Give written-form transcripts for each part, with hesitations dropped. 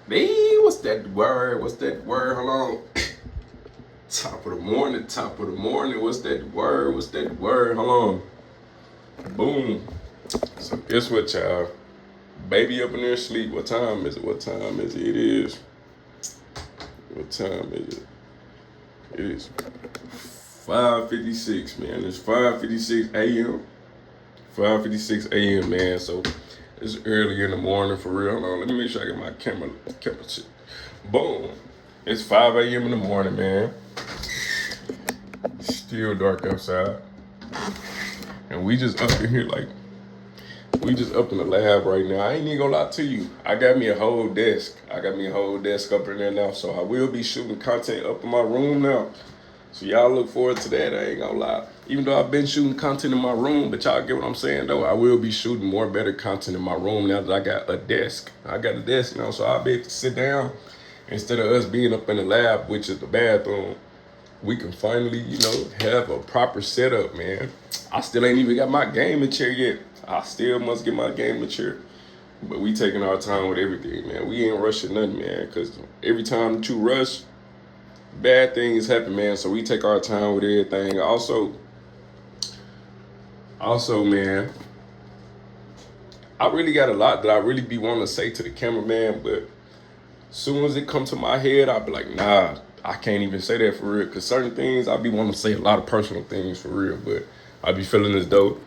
Hey, what's that word? What's that word? Hold on. Top of the morning, top of the morning. What's that word? What's that word? Hold on. Boom. So guess what, y'all? Baby up in there asleep. What time is it? What time is it? It is. What time is it? It is 5:56, man. It's 5:56 a.m. 5:56 a.m., man. So it's early in the morning for real. Hold on. Let me make sure I get my camera shit. Boom. It's 5 a.m. in the morning, man. Still dark outside. And we just up in here like, we just up in the lab right now. I ain't even gonna lie to you. I got me a whole desk. I got me a whole desk up in there now. So I will be shooting content up in my room now. So y'all look forward to that. I ain't gonna lie. Even though I've been shooting content in my room, but y'all get what I'm saying though. I will be shooting more better content in my room now that I got a desk. I got a desk now, so I'll be able to sit down instead of us being up in the lab, which is the bathroom. We can finally, have a proper setup, man. I still ain't even got my gaming chair yet. I still must get my gaming chair. But we taking our time with everything, man. We ain't rushing nothing, man. Because every time that you rush, bad things happen, man. So we take our time with everything. Also, man, I really got a lot that I really be wanting to say to the cameraman, but as soon as it come to my head, I'll be like, nah, I can't even say that for real. Because certain things, I be wanting to say a lot of personal things for real, but I be feeling as though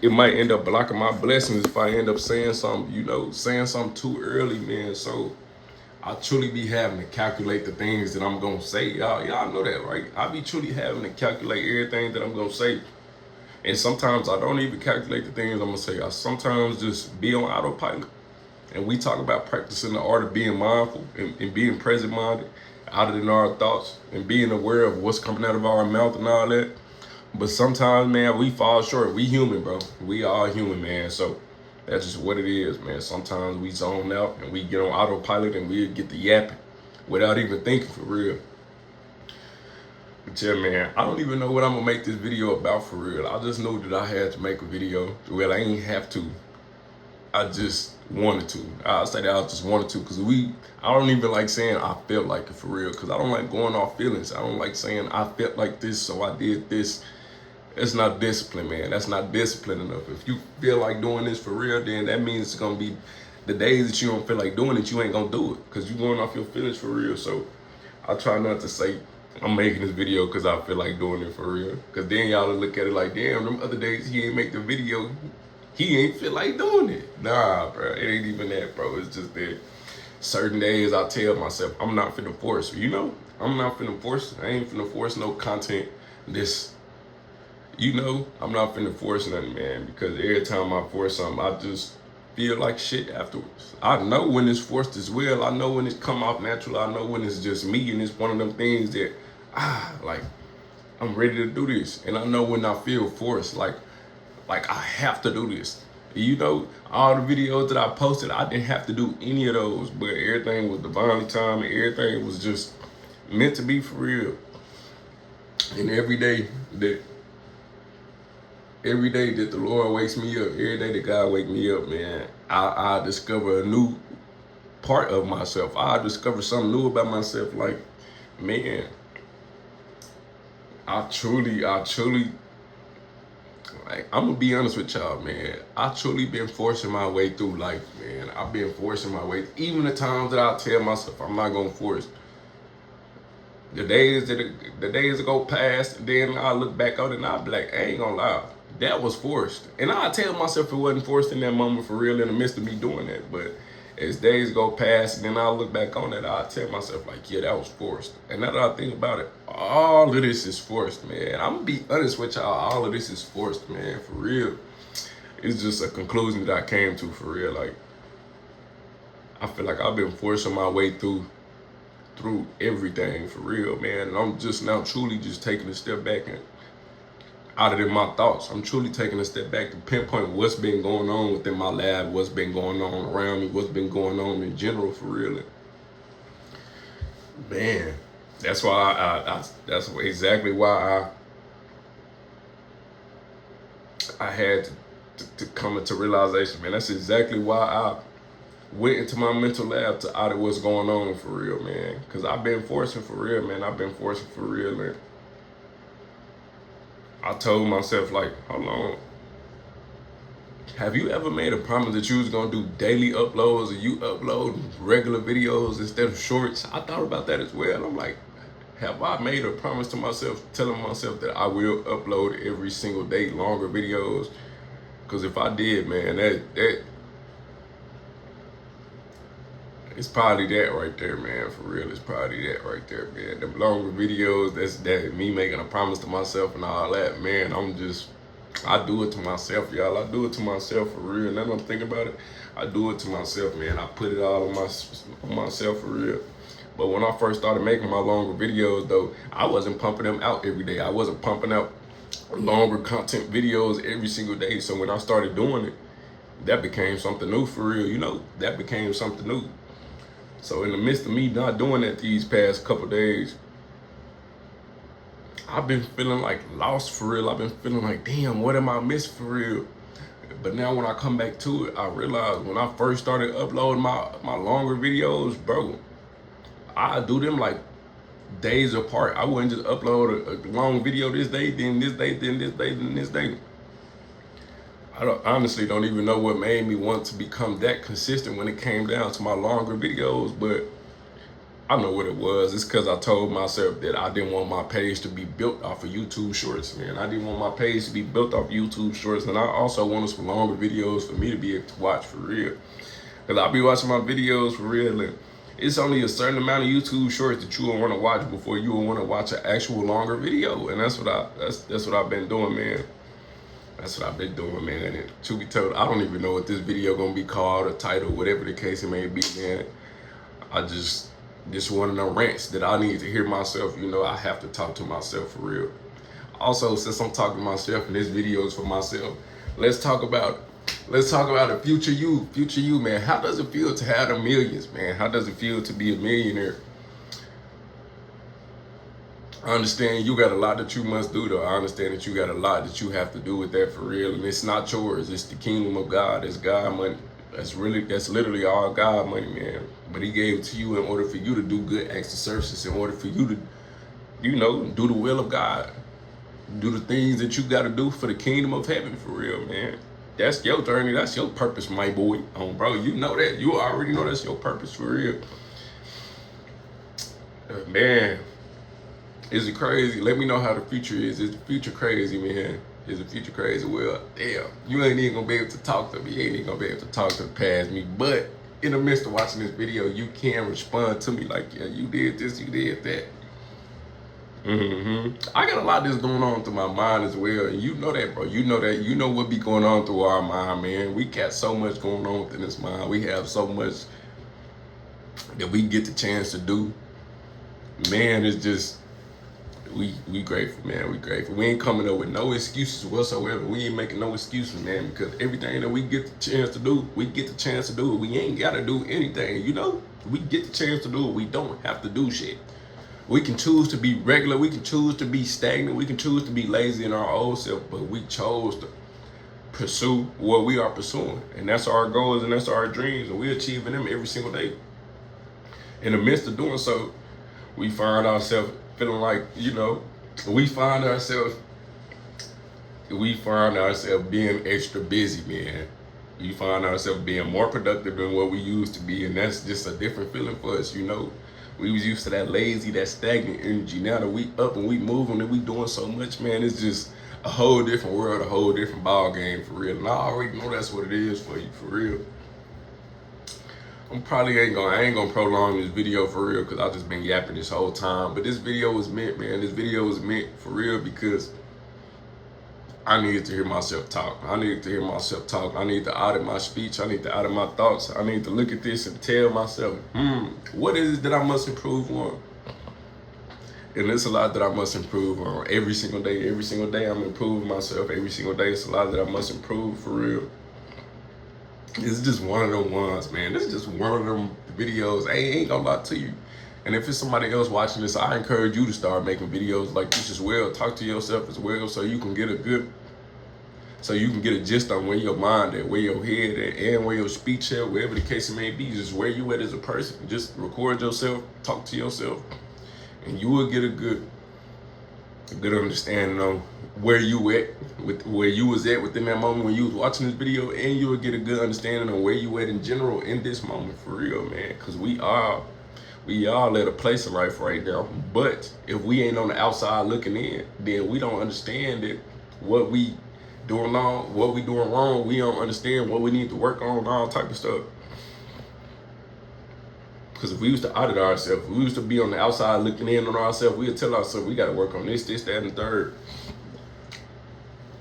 it might end up blocking my blessings if I end up saying something, saying something too early, man. So I truly be having to calculate the things that I'm going to say. Y'all know that, right? I be truly having to calculate everything that I'm going to say. And sometimes I don't even calculate the things I'm going to say. I sometimes just be on autopilot. And we talk about practicing the art of being mindful and being present-minded, out of our thoughts, and being aware of what's coming out of our mouth and all that. But sometimes, man, we fall short. We human, bro. We are human, man. So that's just what it is, man. Sometimes we zone out and we get on autopilot and we get the yapping without even thinking for real. But yeah, man, I don't even know what I'm gonna make this video about for real. I just know that I had to make a video. Well, I ain't have to. I just wanted to. I'll say that I just wanted to because I don't even like saying I felt like it for real because I don't like going off feelings. I don't like saying I felt like this, so I did this. It's not discipline, man. That's not discipline enough. If you feel like doing this for real, then that means it's going to be the days that you don't feel like doing it, you ain't going to do it because you're going off your feelings for real. So I try not to say I'm making this video because I feel like doing it for real. Because then y'all will look at it like, damn, them other days he ain't make the video. He ain't feel like doing it. Nah, bro. It ain't even that, bro. It's just that certain days I tell myself, I'm not finna force. I'm not finna force. I ain't finna force no content I'm not finna force nothing, man, because every time I force something, I just feel like shit afterwards. I know when it's forced as well. I know when it come off natural. I know when it's just me, and it's one of them things that, like, I'm ready to do this. And I know when I feel forced, like I have to do this. All the videos that I posted, I didn't have to do any of those, but everything was divinely timed, and everything was just meant to be for real. And every day that the Lord wakes me up, every day that God wake me up, man, I discover a new part of myself. I discover something new about myself. Like, man, I truly, like, I'm gonna be honest with y'all, man. I truly been forcing my way through life, man. I've been forcing my way. Even the times that I tell myself I'm not gonna force. The days that go past, and then I look back on it and I'll be like, I ain't gonna lie, that was forced. And I tell myself it wasn't forced in that moment for real in the midst of me doing that. But as days go past and then I look back on it, I tell myself like, yeah, that was forced. And now that I think about it, all of this is forced, man. I'm gonna be honest with y'all, all of this is forced, man, for real. It's just a conclusion that I came to for real. Like, I feel like I've been forcing my way through everything for real, man. And I'm just now truly just taking a step back and out of my thoughts. I'm truly taking a step back to pinpoint what's been going on within my lab, what's been going on around me, what's been going on in general for real. And man, that's why that's exactly why I had to come into realization, man. That's exactly why went into my mental lab to audit what's going on for real, man. Because I've been forcing for real, man. I've been forcing for real, man. I told myself, like, hold on. Have you ever made a promise that you was going to do daily uploads and you upload regular videos instead of shorts? I thought about that as well. I'm like, have I made a promise to myself, telling myself that I will upload every single day longer videos? Because if I did, man, that it's probably that right there, man. For real, it's probably that right there, man. Them longer videos, that's me making a promise to myself and all that, man. I do it to myself, y'all. I do it to myself for real. Now that I'm thinking about it, I do it to myself, man. I put it all on myself for real. But when I first started making my longer videos, though, I wasn't pumping them out every day. I wasn't pumping out longer content videos every single day. So when I started doing it, that became something new for real. You know, that became something new. So in the midst of me not doing that these past couple days, I've been feeling like lost for real. I've been feeling like, damn, what am I missing for real? But now when I come back to it, I realized when I first started uploading my longer videos, bro, I do them like days apart. I wouldn't just upload a long video this day, then this day, then this day, then this day. I honestly don't even know what made me want to become that consistent when it came down to my longer videos, but I know what it was. It's because I told myself that I didn't want my page to be built off of YouTube Shorts, man. I didn't want my page to be built off YouTube Shorts, and I also wanted some longer videos for me to be able to watch for real. Because I'll be watching my videos for real, and it's only a certain amount of YouTube Shorts that you will want to watch before you will want to watch an actual longer video, and that's what I've been doing, man. That's what I've been doing, man. And to be told, I don't even know what this video gonna be called, or title, whatever the case it may be, man. This one of them rants that I need to hear myself. You know, I have to talk to myself for real. Also, since I'm talking to myself and this video is for myself, let's talk about a future you, man. How does it feel to have the millions, man? How does it feel to be a millionaire? I understand you got a lot that you must do, though. I understand that you got a lot that you have to do with that for real, and it's not yours. It's the kingdom of God. It's God money. That's literally all God money, man. But He gave it to you in order for you to do good acts of services, in order for you to, you know, do the will of God, do the things that you got to do for the kingdom of heaven, for real, man. That's your journey. That's your purpose, my boy. Bro, you know that. You already know that's your purpose, for real. Man. Is it crazy? Let me know how the future is. Is the future crazy, man? Is the future crazy? Well, damn, you ain't even gonna be able to talk to me. You ain't even gonna be able to talk to past me. But in the midst of watching this video, you can respond to me like, yeah, you did this, you did that. I got a lot that's going on through my mind as well. And you know that, bro. You know that. You know what be going on through our mind, man. We got so much going on within this mind. We have so much that we get the chance to do. Man, it's just, we grateful, man. We grateful. We ain't coming up with no excuses whatsoever. We ain't making no excuses, man, because everything that we get the chance to do, we get the chance to do it. We ain't got to do anything, you know? We get the chance to do it. We don't have to do shit. We can choose to be regular. We can choose to be stagnant. We can choose to be lazy in our old self, but we chose to pursue what we are pursuing. And that's our goals and that's our dreams, and we're achieving them every single day. In the midst of doing so, we find ourselves feeling like, you know, we find ourselves being extra busy, man. We find ourselves being more productive than what we used to be, and that's just a different feeling for us, you know. We was used to that lazy, that stagnant energy. Now that we up and we moving and we doing so much, man, it's just a whole different world, a whole different ball game for real. And I already know that's what it is for you, for real. I ain't gonna prolong this video for real, because I've just been yapping this whole time. But this video was meant, man. This video was meant for real because I needed to hear myself talk. I needed to audit my speech. I need to audit my thoughts. I need to look at this and tell myself, what is it that I must improve on? And there's a lot that I must improve on every single day. Every single day I'm improving myself. Every single day it's a lot that I must improve for real. It's just one of them ones, man. This is just one of them videos. I ain't gonna lie to you. And if it's somebody else watching this, I encourage you to start making videos like this as well. Talk to yourself as well so you can get a good So you can get a gist on where your mind at, where your head at, and where your speech at, wherever the case may be, just where you at as a person. Just record yourself, talk to yourself, and you will get a good understanding on where you at, with where you was at within that moment when you was watching this video, and you will get a good understanding on where you at in general in this moment, for real, man. Because we all at a place in life right now. But if we ain't on the outside looking in, then we don't understand that what we doing wrong, what we doing wrong. We don't understand what we need to work on, all type of stuff. Because if we used to audit ourselves, we used to be on the outside looking in on ourselves, we would tell ourselves we got to work on this, that, and the third.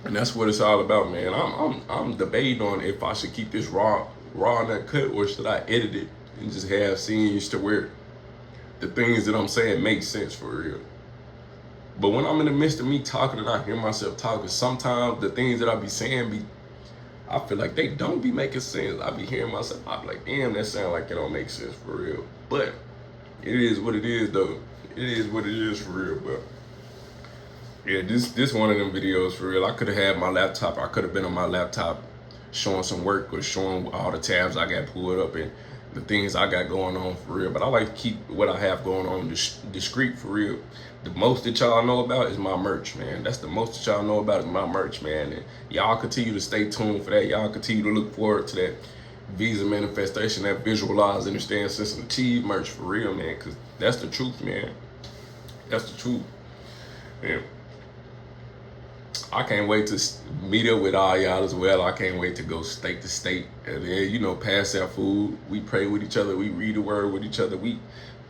And that's what it's all about, man. I'm debating on if I should keep this raw and uncut, or should I edit it and just have scenes to where the things that I'm saying make sense for real. But when I'm in the midst of me talking and I hear myself talking, sometimes the things that I be saying I feel like they don't be making sense. I be hearing myself, I be like, damn, that sound like it don't make sense for real. But it is what it is, though. It is what it is for real. But yeah, this one of them videos for real. I could have had my laptop. I could have been on my laptop showing some work or showing all the tabs I got pulled up and the things I got going on for real. But I like to keep what I have going on discreet for real. The most that y'all know about is my merch, man. That's the most that y'all know about is my merch, man. And y'all continue to stay tuned for that. Y'all continue to look forward to that Visa manifestation, that visualize, understand, sense, and achieve merch for real, man. Because that's the truth, man. That's the truth. Man. I can't wait to meet up with all y'all as well. I can't wait to go state to state and then, you know, pass out food. We pray with each other. We read the word with each other. We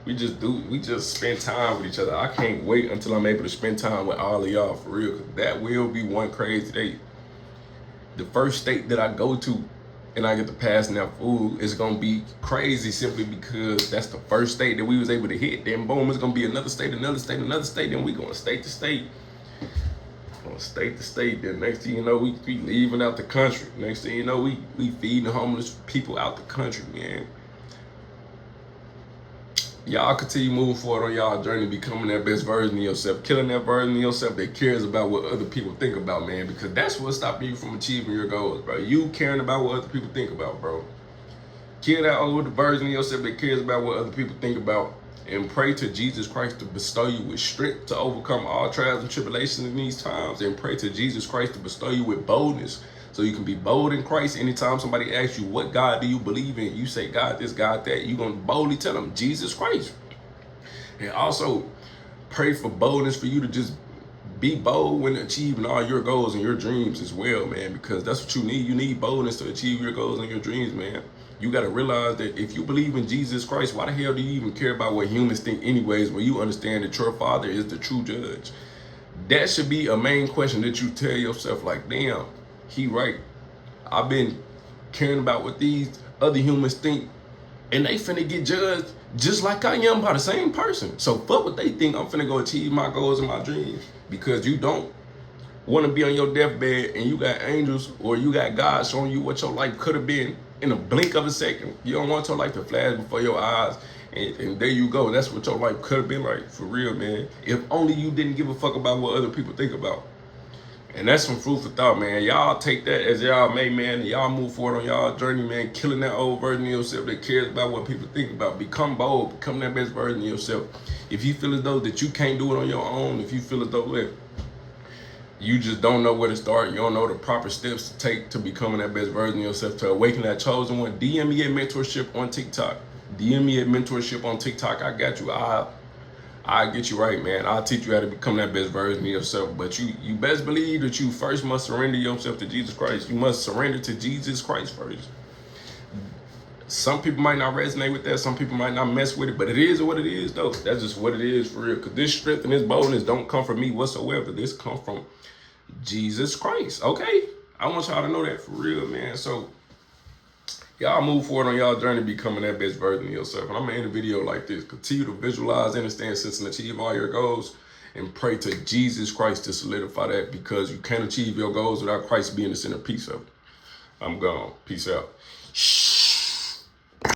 just spend time with each other. I can't wait until I'm able to spend time with all of y'all for real. Cause that will be one crazy day. The first state that I go to and I get to pass out food is gonna be crazy simply because that's the first state that we was able to hit. Then boom, it's gonna be another state, another state, another state. Then we going state to state. State to state. Then next thing you know, we leaving out the country. Next thing you know, we feeding homeless people out the country, man. Y'all continue moving forward on y'all journey, becoming that best version of yourself, killing that version of yourself that cares about what other people think about, man. Because that's what stopping you from achieving your goals, bro. You caring about what other people think about, bro. Kill that old version of yourself that cares about what other people think about. And pray to Jesus Christ to bestow you with strength to overcome all trials and tribulations in these times. And pray to Jesus Christ to bestow you with boldness so you can be bold in Christ. Anytime somebody asks you, what God do you believe in? You say, God this, God that. You're going to boldly tell them, Jesus Christ. And also pray for boldness for you to just be bold when achieving all your goals and your dreams as well, man. Because that's what you need. You need boldness to achieve your goals and your dreams, man. You got to realize that if you believe in Jesus Christ, why the hell do you even care about what humans think anyways when you understand that your Father is the true judge? That should be a main question that you tell yourself, like, damn, he right. I've been caring about what these other humans think, and they finna get judged just like I am by the same person. So fuck what they think. I'm finna go achieve my goals and my dreams. Because you don't want to be on your deathbed and you got angels or you got God showing you what your life could have been in a blink of a second. You don't want your life to flash before your eyes, and there you go. That's what your life could have been like, for real, man. If only you didn't give a fuck about what other people think about. And that's some food for thought, man. Y'all take that as y'all may, man, and y'all move forward on y'all journey, man, killing that old version of yourself that cares about what people think about. Become bold, become that best version of yourself. If you feel as though that you can't do it on your own, if you feel as though that you just don't know where to start, you don't know the proper steps to take to becoming that best version of yourself, to awaken that chosen one, DM me at mentorship on TikTok. DM me at mentorship on TikTok. I got you. I'll get you right, man. I'll teach you how to become that best version of yourself. But you best believe that you first must surrender yourself to Jesus Christ. You must surrender to Jesus Christ first. Some people might not resonate with that. Some people might not mess with it. But it is what it is, though. That's just what it is for real. Because this strength and this boldness don't come from me whatsoever. This come from Jesus Christ, okay? I want y'all to know that for real, man. So y'all move forward on y'all journey becoming that best version of yourself. And I'm going to end a video like this. Continue to visualize, understand, sense, and achieve all your goals. And pray to Jesus Christ to solidify that, because you can't achieve your goals without Christ being the centerpiece of it. I'm gone. Peace out.